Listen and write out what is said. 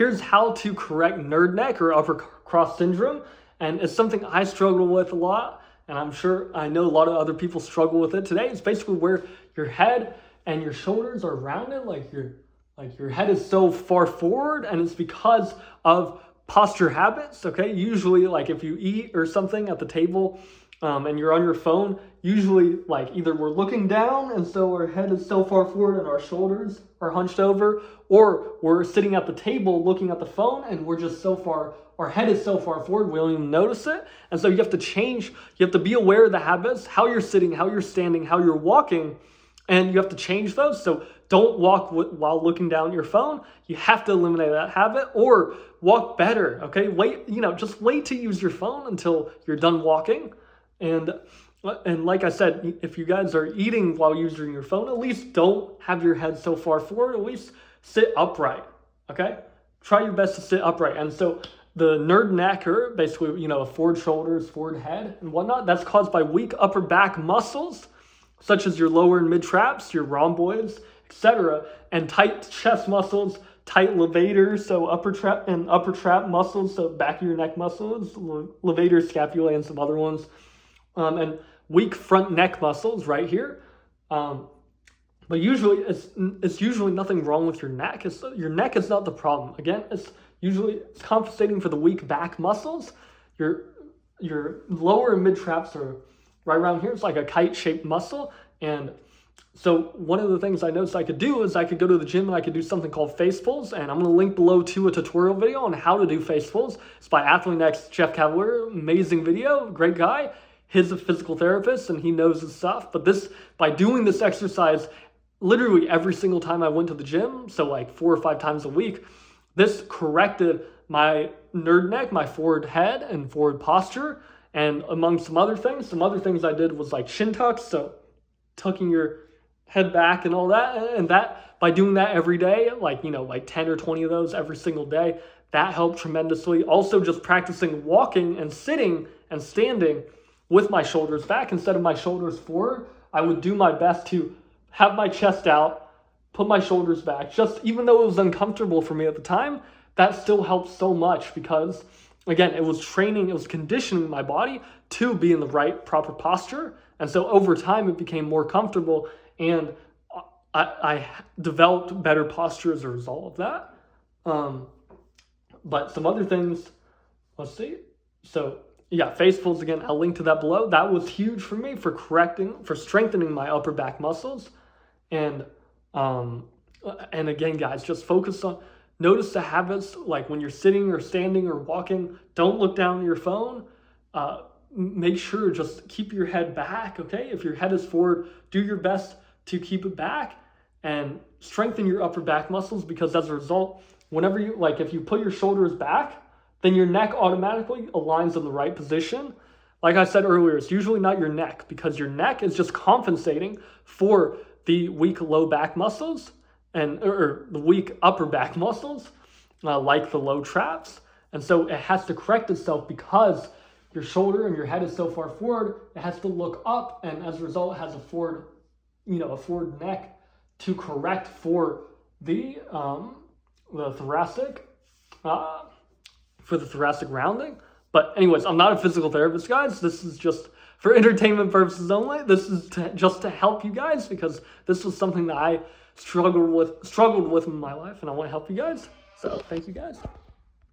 here's how to correct nerd neck or upper cross syndrome. And it's something I struggle with a lot, and I know a lot of other people struggle with it today. It's basically where your head and your shoulders are rounded, like your head is so far forward, and it's because of posture habits. Okay, usually like if you eat or something at the table, and you're on your phone, usually like either we're looking down and so our head is so far forward and our shoulders are hunched over, or we're sitting at the table looking at the phone and we're just so far, our head is so far forward we don't even notice it. And so you have to change, you have to be aware of the habits, how you're sitting, how you're standing, how you're walking, and you have to change those. So don't walk while looking down at your phone. You have to eliminate that habit, or walk better. Okay, just wait to use your phone until you're done walking. And like I said, if you guys are eating while using your phone, at least don't have your head so far forward. At least sit upright. Okay, try your best to sit upright. And so the nerd neck, or basically forward shoulders, forward head, and whatnot, that's caused by weak upper back muscles, such as your lower and mid traps, your rhomboids, etc., and tight chest muscles, tight levators, so upper trap muscles, so back of your neck muscles, levator, scapulae, and some other ones, and weak front neck muscles right here. But usually it's usually nothing wrong with your neck. Your neck is not the problem. Again, it's compensating for the weak back muscles. Your lower and mid traps are right around here. It's like a kite-shaped muscle. And so one of the things I noticed I could do is I could go to the gym and I could do something called face pulls. And I'm going to link below to a tutorial video on how to do face pulls. It's by Athlean-X Jeff Cavalier. Amazing video. Great guy. He's a physical therapist and he knows his stuff. But by doing this exercise literally every single time I went to the gym, so like 4 or 5 times a week, this corrected my nerd neck, my forward head and forward posture. And among some other things I did was like shin tucks, so tucking your head back and all that. And that, by doing that every day, like 10 or 20 of those every single day, that helped tremendously. Also just practicing walking and sitting and standing with my shoulders back instead of my shoulders forward, I would do my best to have my chest out, put my shoulders back. Just even though it was uncomfortable for me at the time, that still helped so much because, again, it was conditioning my body to be in the right, proper posture. And so over time, it became more comfortable and I developed better posture as a result of that. But some other things, let's see. So yeah, face pulls, again, I'll link to that below. That was huge for me for strengthening my upper back muscles. And again, guys, just notice the habits, like when you're sitting or standing or walking, don't look down at your phone. Make sure, just keep your head back, okay? If your head is forward, do your best to keep it back and strengthen your upper back muscles, because as a result, whenever if you put your shoulders back, then your neck automatically aligns in the right position. Like I said earlier, it's usually not your neck, because your neck is just compensating for the weak low back muscles or the weak upper back muscles, like the low traps. And so it has to correct itself because your shoulder and your head is so far forward, it has to look up, and as a result, it has a forward neck to correct for the thoracic, for the thoracic rounding. But anyways, I'm not a physical therapist, guys. This is just for entertainment purposes only. This is just to help you guys, because this was something that I struggled with in my life, and I want to help you guys. So thank you, guys.